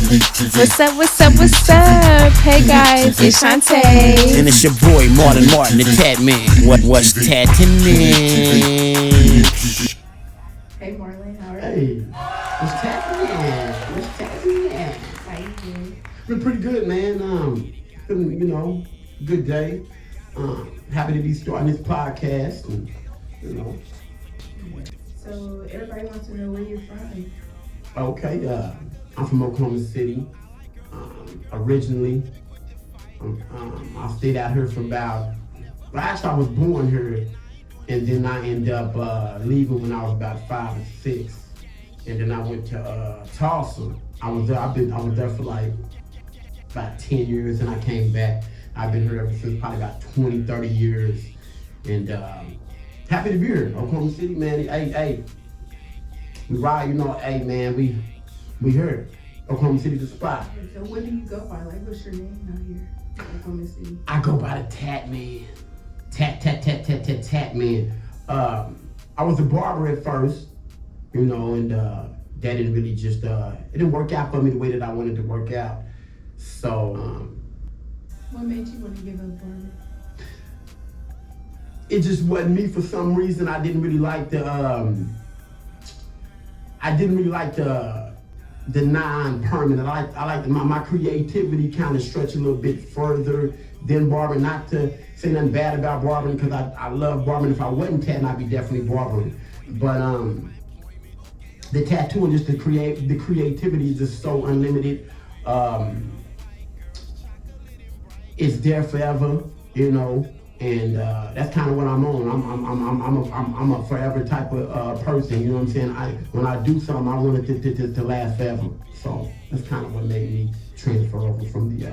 What's up, what's up, what's up? Hey guys, it's Shauntay. And it's your boy Marlon Martin, the Tat Man. What's tatting man? Hey Marlon, how are you? Hey, what's tatting? What's tatting? How you doing? Been pretty good, man. Been, good day. Happy to be starting this podcast. And, So everybody wants to know where you're from. Okay, I'm from Oklahoma City. Originally, I stayed out here for actually I was born here, and then I ended up leaving when I was about 5 or 6, and then I went to Tulsa. I was there for like about 10 years, and I came back. I've been here ever since, probably about 20, 30 years, and happy to be here, Oklahoma City, man. Hey, we ride, hey man, we here. Oklahoma City the spot. So what do you go by? Like, what's your name out here in Oklahoma City? I go by the Tat Man. Tat Man. I was a barber at first, and that didn't really it didn't work out for me the way that I wanted to work out. So, what made you want to give up barbering? It just wasn't me for some reason. I didn't really like the non-permanent. I like my creativity kind of stretch a little bit further than barbering. Not to say nothing bad about barbering, because I love barbering. If I wasn't tatting, I'd be definitely barbering. But the tattooing, just the creativity is just so unlimited. It's there forever, and that's kind of what I'm on. I'm a forever type of person. You know what I'm saying? When I do something, I want it to last forever. So that's kind of what made me transfer over from the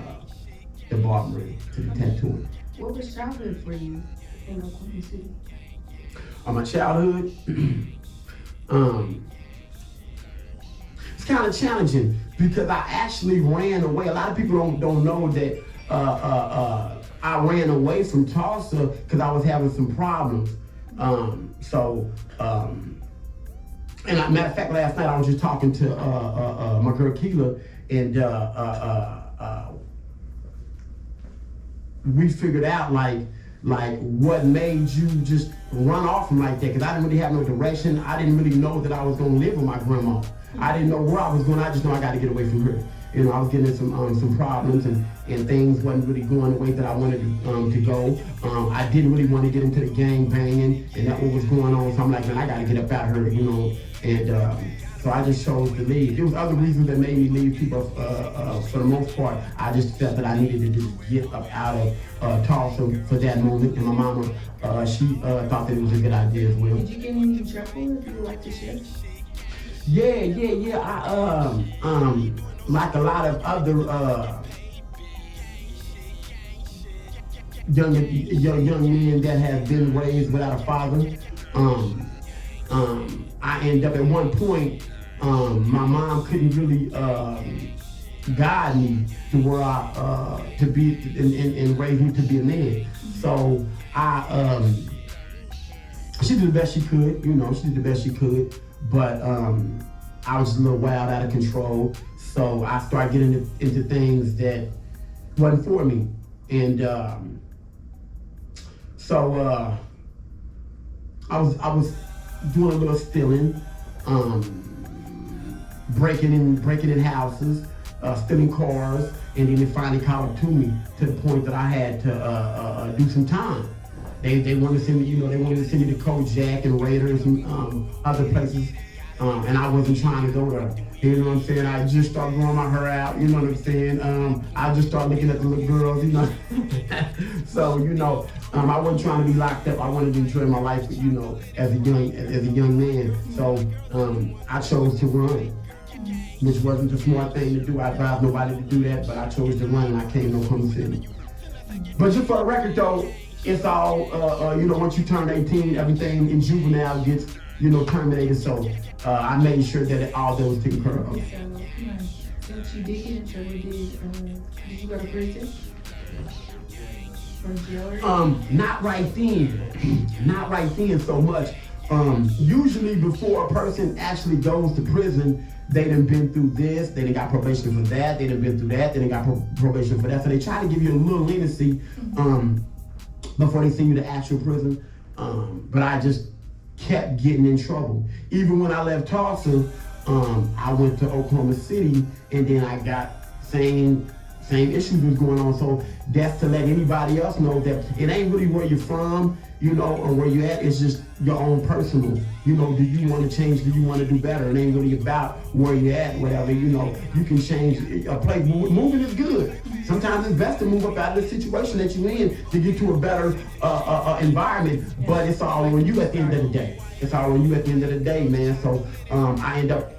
barbering to the tattooing. What was childhood for you in Oklahoma City? My childhood, it's kind of challenging because I actually ran away. A lot of people don't know that I ran away from Tulsa because I was having some problems. And matter of fact, last night I was just talking to my girl Keela, and we figured out like what made you just run off from like that, because I didn't really have no direction. I didn't really know that I was gonna live with my grandma. I didn't know where I was going. I just know I got to get away from her. I was getting some problems, and things wasn't really going the way that I wanted to go. I didn't really want to get into the gang banging, and that's what was going on. So I'm like, man, I got to get up out of here, and so I just chose to leave. There was other reasons that made me leave people. For the most part, I just felt that I needed to just get up out of Tulsa for that moment. And my mama, she thought that it was a good idea as well. Did you get any trouble, if you would like to share? Yeah. I like a lot of other young men that have been raised without a father. I ended up at one point, my mom couldn't really guide me to where to be and raise me to be a man. So she did the best she could. She did the best she could, but I was just a little wild, out of control. So I started getting into things that wasn't for me, and so I was doing a little stealing, breaking in houses, stealing cars, and then it finally caught up to me to the point that I had to do some time. They wanted to send me, they wanted to send me to Kojak and Raiders and other places. And I wasn't trying to go there. You know what I'm saying? I just started growing my hair out, you know what I'm saying? I just started looking at the little girls, So, I wasn't trying to be locked up. I wanted to enjoy my life, as a young man. So I chose to run, which wasn't the smart thing to do. I advise nobody to do that, but I chose to run, and I came to Oklahoma City. But just for the record though, it's all, once you turn 18, everything in juvenile gets, terminated. So I made sure that all those taken care of. So, since you did get in trouble, did you go to prison? Or jail? Not right then so much. Usually before a person actually goes to prison, they done been through this, they done got probation for that, they done been through that, they done got probation for that. So they try to give you a little leniency before they send you to actual prison. But I just kept getting in trouble. Even when I left Tulsa, I went to Oklahoma City, and then I got same issues was going on. So that's to let anybody else know that it ain't really where you're from, you know, or where you're at. It's just your own personal, you know, do you want to change? Do you want to do better? It ain't really about where you're at, whatever, you know, you can change a place. Moving is good. Sometimes it's best to move up out of the situation that you're in to get to a better environment, but it's all on you at the end of the day. It's all on you at the end of the day, man. So I end up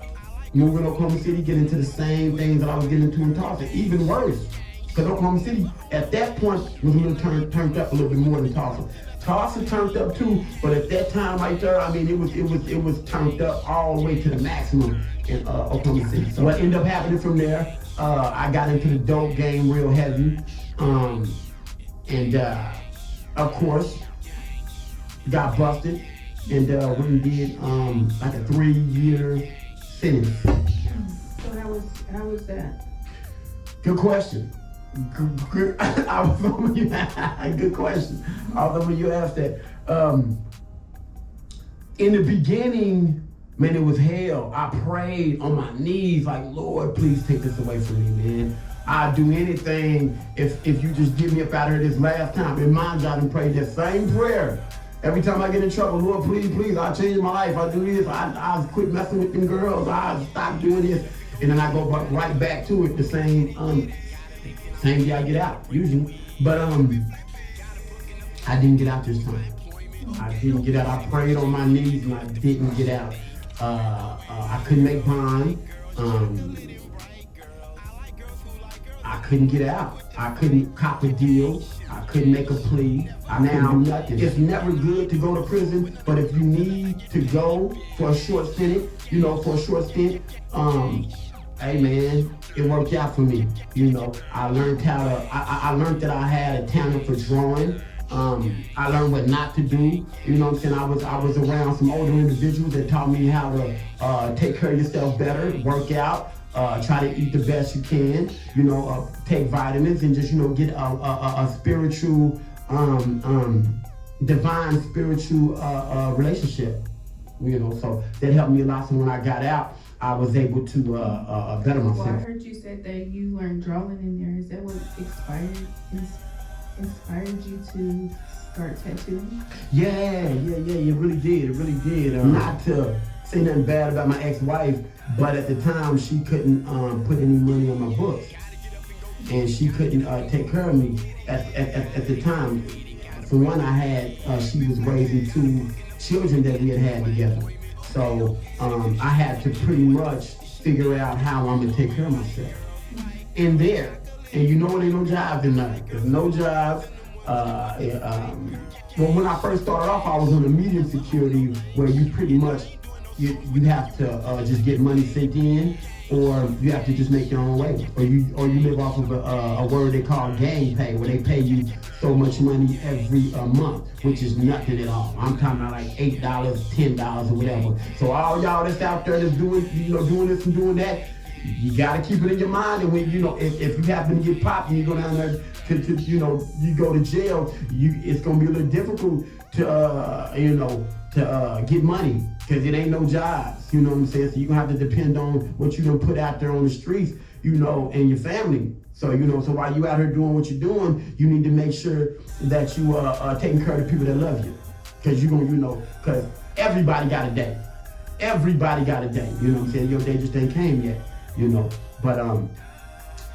moving to Oklahoma City, get into the same things that I was getting into in Tulsa, even worse. Because Oklahoma City, at that point, was a little turned up a little bit more than Tulsa. Tulsa turned up too, but at that time right there, I mean, it was turned up all the way to the maximum in Oklahoma City. So what ended up happening from there, I got into the dope game real heavy, and of course, got busted, and went and did like a 3-year sentence. So how was that? Good question. Good. I was hoping you good question. I was hoping you asked that. In the beginning, man, it was hell. I prayed on my knees, like, Lord, please take this away from me, man. I'd do anything if you just get me up out of here this last time. In my job, and prayed that same prayer. Every time I get in trouble, Lord, please, I'll change my life. I'll do this. I'll quit messing with them girls. I'll stop doing this. And then I go right back to it the same day I get out, usually. But I didn't get out this time. I didn't get out. I prayed on my knees and I didn't get out. I couldn't make bond. I couldn't get out. I couldn't cop a deal. I couldn't make a plea. Now, it's never good to go to prison, but if you need to go for a short stint, hey man, it worked out for me. You know, I learned I learned that I had a talent for drawing. I learned what not to do. You know what I'm saying? I was around some older individuals that taught me how to take care of yourself better, work out, try to eat the best you can, you know, take vitamins and just, you know, get a spiritual, divine spiritual relationship, you know, so that helped me a lot. So when I got out, I was able to better myself. Well, I heard you said that you learned drawing in there. Is that what inspired you to start tattooing? Yeah, it really did. Not to say nothing bad about my ex-wife, but at the time she couldn't put any money on my books, and she couldn't take care of me at the time. For one, she was raising 2 children that we had together, so I had to pretty much figure out how I'm gonna take care of myself in there. And you know, there ain't no jobs in there. There's no jobs. Well, when I first started off, I was on the medium security, where you pretty much you have to just get money sent in, or you have to just make your own way, or you live off of a word they call gang pay, where they pay you so much money every month, which is nothing at all. I'm talking about like $8, $10, or whatever. So all y'all that's out there that's doing this and doing that, you gotta keep it in your mind. And when if you happen to get popped and you go down there to you go to jail, it's gonna be a little difficult to get money, because it ain't no jobs. You know what I'm saying? So you're gonna have to depend on what you gonna put out there on the streets, and your family. So so while you out here doing what you're doing, you need to make sure that you are taking care of the people that love you, because because everybody got a day. Everybody got a day. You know what I'm saying? Your day just ain't came yet. But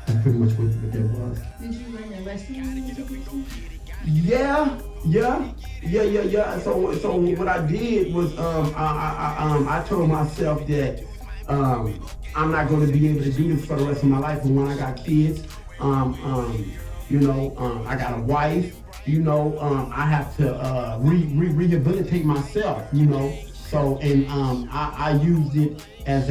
that's pretty much what that was. Did you learn a lesson when you took it? Yeah. So what I did was I told myself that I'm not going to be able to do this for the rest of my life. And when I got kids, I got a wife. I have to rehabilitate myself. So and I used it as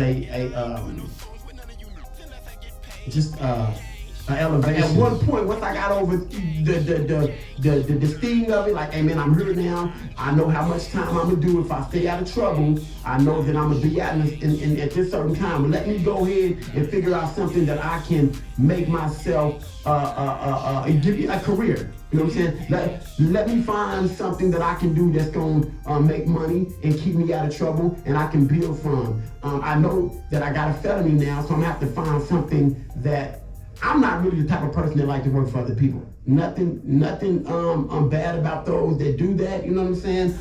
elevation. At one point, once I got over the sting of it, like, hey man, I'm here now. I know how much time I'm gonna do if I stay out of trouble. I know that I'm gonna be out in at this certain time. But let me go ahead and figure out something that I can make myself give me a career. You know what I'm saying? Let me find something that I can do that's gonna make money and keep me out of trouble, and I can build from. I know that I got a felony now, so I'm gonna have to find something that I'm not really the type of person that like to work for other people. Nothing bad about those that do that. You know what I'm saying?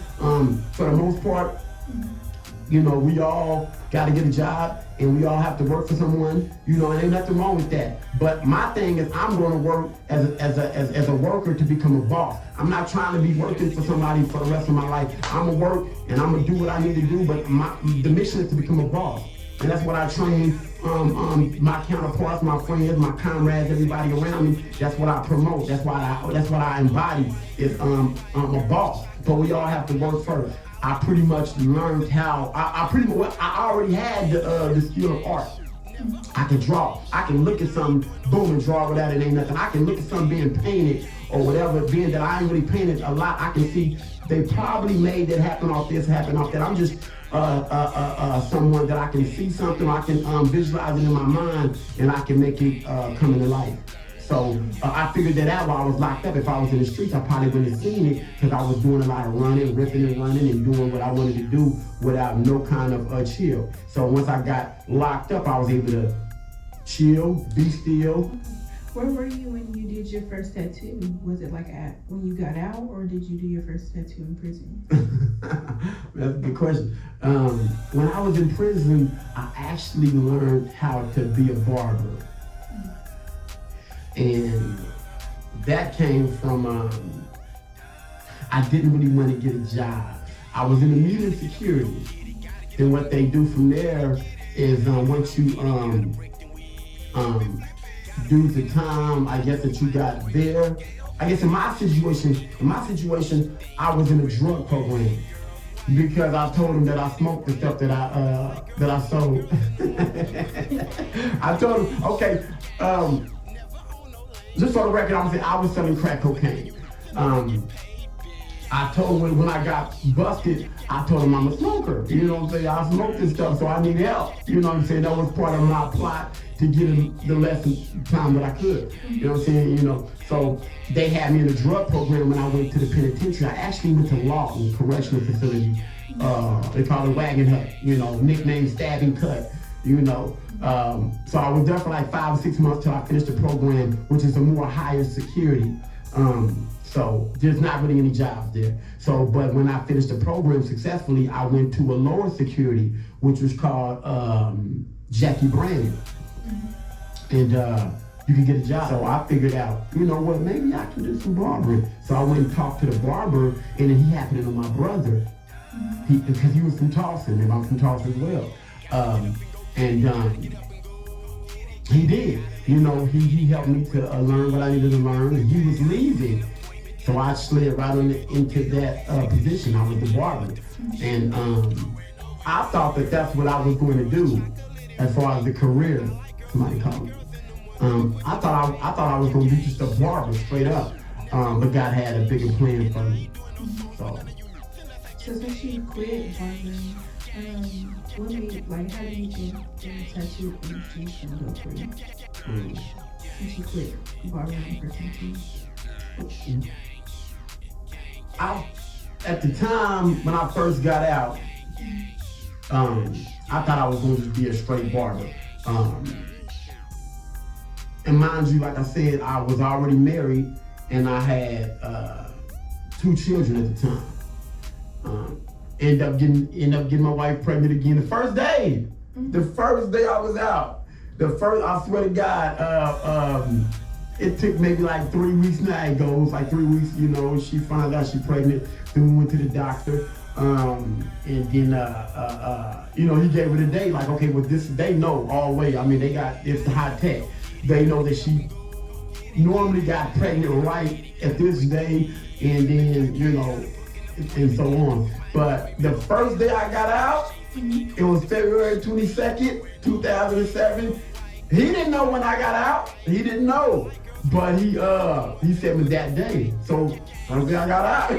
For the most part, you know, we all got to get a job and we all have to work for someone. You know, and ain't nothing wrong with that. But my thing is, I'm going to work as a worker to become a boss. I'm not trying to be working for somebody for the rest of my life. I'm gonna work and I'm gonna do what I need to do. But the mission is to become a boss. And that's what I train my counterparts, my friends, my comrades, everybody around me. That's what I promote. That's what I embody is I'm a boss. But we all have to work first. I pretty much learned how. I already had the skill of art. I can draw. I can look at something, boom, and draw without it ain't nothing. I can look at something being painted or whatever, being that I ain't really painted a lot. I can see they probably made that happen off this, happen off that. I'm just someone that I can see something, I can visualize it in my mind, and I can make it come into life. So I figured that out while I was locked up. If I was in the streets, I probably wouldn't have seen it because I was doing a lot of running, ripping and running, and doing what I wanted to do without no kind of chill. So once I got locked up, I was able to chill, be still. Where were you when you did your first tattoo? Was it like when you got out, or did you do your first tattoo in prison? That's a good question. When I was in prison, I actually learned how to be a barber. And that came from, I didn't really want to get a job. I was in the media security. And what they do from there is once you do the time, I guess, that you got there. I guess in my situation, I was in a drug program because I told them that I smoked the stuff that I sold. I told them, okay, just for the record, I'm saying I was selling crack cocaine. I told them when I got busted, I told them I'm a smoker. You know what I'm saying? I smoke this stuff, so I need help. You know what I'm saying? That was part of my plot to get the lesson time that I could. You know what I'm saying? You know, so they had me in a drug program when I went to the penitentiary. I actually went to Lawton Correctional Facility. They call it Wagon Hut. You know, nickname Stabbing Cut. You know, so I was there for like 5 or 6 months till I finished the program, which is a more higher security. So there's not really any jobs there. So, but when I finished the program successfully, I went to a lower security, which was called Jackie Brandon. And you could get a job. So I figured out, you know what, maybe I can do some barbering. So I went and talked to the barber, and then he happened to know my brother. Because he was from Tulsa, and I'm from Tulsa as well. He did. You know, he helped me to learn what I needed to learn, and he was leaving. So I slid right into that position. I was the barber. And I thought that that's what I was going to do as far as the career, somebody called me. I thought I was going to be just a barber straight up. But God had a bigger plan for me. So since you quit barbering, how did you get the tattoo industry go for you? Since you quit barbering for tattoos? At the time when I first got out, I thought I was going to just be a straight barber. And mind you, like I said, I was already married and I had 2 children at the time. End up getting my wife pregnant again the first day. The first day I was out. I swear to God, it took maybe like 3 weeks. Now it goes like 3 weeks. You know, she found out she's pregnant. Then we went to the doctor, and then you know, he gave her the date. Like, okay, well, they know all the way. I mean, it's high tech. They know that she normally got pregnant right at this day, and then, you know, and so on. But the first day I got out, it was February 22nd, 2007. He didn't know when I got out. He didn't know. But he said it was that day. So first day I got out.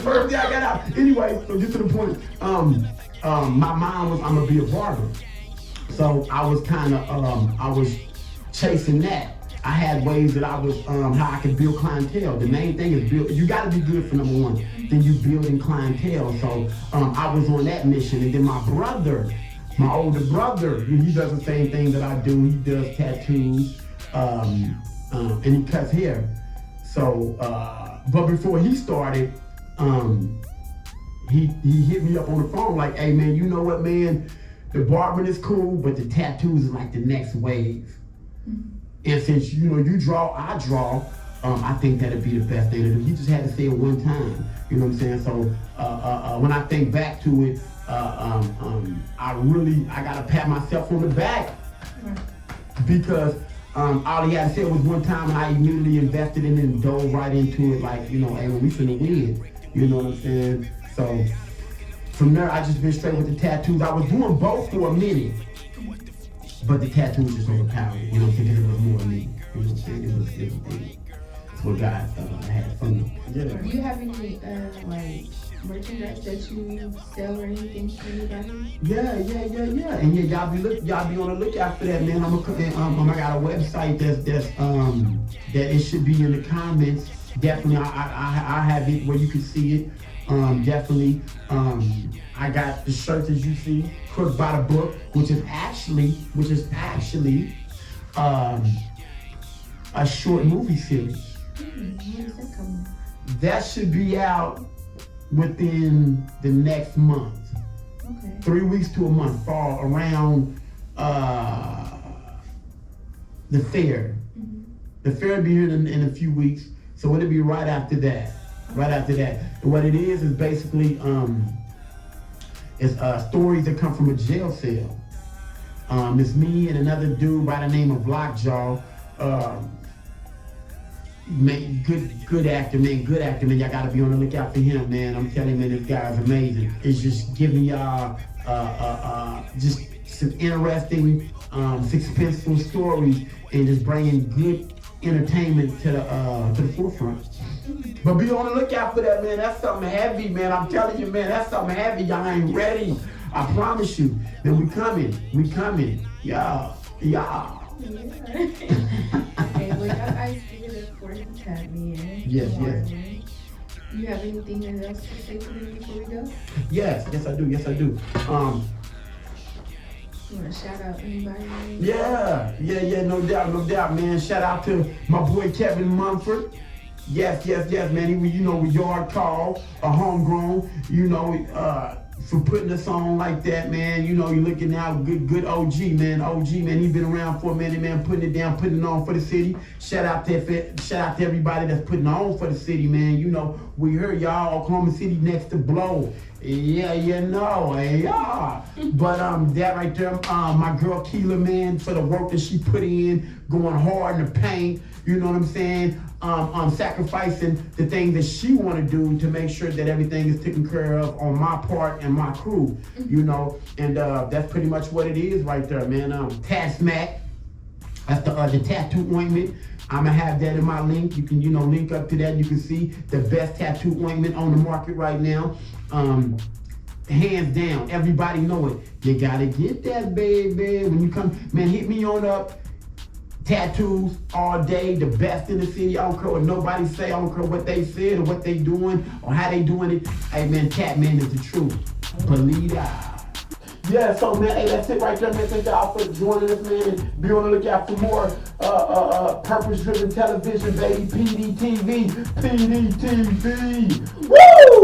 First day I got out. Anyway, so get to the point. My mom was, I'm gonna be a barber. So I was I was chasing that. I had ways that I was, how I could build clientele. The main thing is you gotta be good for number one. Then you building clientele. So I was on that mission. And then my brother, my older brother, he does the same thing that I do. He does tattoos, and he cuts hair. So, but before he started, he hit me up on the phone like, hey man, you know what, man? The barbering is cool, but the tattoos is like the next wave. And since you draw, I draw, I think that'd be the best thing to do. He just had to say it one time. You know what I'm saying? So when I think back to it, I gotta pat myself on the back because all he had to say was one time, and I immediately invested in it and dove right into it. Like, hey, when we finna win, you know what I'm saying? So from there, I just been straight with the tattoos. I was doing both for a minute. But the tattoos just overpowered it, you know what I'm saying? It was more than me, you know what I'm saying? It was what God had for me. Yeah. Do you have any like merchandise that you sell or anything for anybody? Yeah. And y'all be on the lookout for that, man. I got a website that it should be in the comments. Definitely, I have it where you can see it. Definitely. I got the shirts as you see, Cooked by the Book, which is actually a short movie series. When is that coming? That should be out within the next month. Okay. 3 weeks to a month, fall around the fair. Mm-hmm. The fair will be here in a few weeks, so it'll be right after that. Right after that. And what it is basically it's stories that come from a jail cell. It's me and another dude by the name of Lockjaw. Good actor, man. Y'all gotta be on the lookout for him, man. I'm telling you, man, this guy's amazing. It's just giving y'all just some interesting, suspenseful stories and just bringing good entertainment to the forefront. But be on the lookout for that, man. That's something heavy, man. I'm telling you, man, that's something heavy. Y'all ain't ready. I promise you. Man, we coming. Y'all. Okay, well, y'all guys give it a Marlon'Tatman'Martin. Yes. You have anything else to say to me before we go? Yes, I do. You want to shout out anybody? Yeah, no doubt, man. Shout out to my boy Kevin Mumford. Yes, man. He was yard call, a homegrown, for putting us on like that, man. You're looking out, good OG, man. He been around for a minute, man, putting it down, putting it on for the city. Shout out to everybody that's putting on for the city, man. We heard y'all, Oklahoma City next to blow. Yeah. But that right there, my girl Keela, man, for the work that she put in, going hard in the paint, you know what I'm saying? Sacrificing the things that she want to do to make sure that everything is taken care of on my part and my crew, and that's pretty much what it is right there, man. Tatsmac, that's the tattoo ointment. I'm gonna have that in my link. You can, link up to that. You can see the best tattoo ointment on the market right now. Hands down, everybody know it. You gotta get that, baby. When you come, man, hit me on up. Tattoos all day, the best in the city. I don't care what nobody say. I don't care what they said or what they doing or how they doing it. Hey, man, Tatman is the truth. Believe that. Yeah, so, man, hey, that's it right there, man. Thank y'all for joining us, man. And be on the lookout for more purpose-driven television, baby. PD.T.V. PD.T.V. Woo!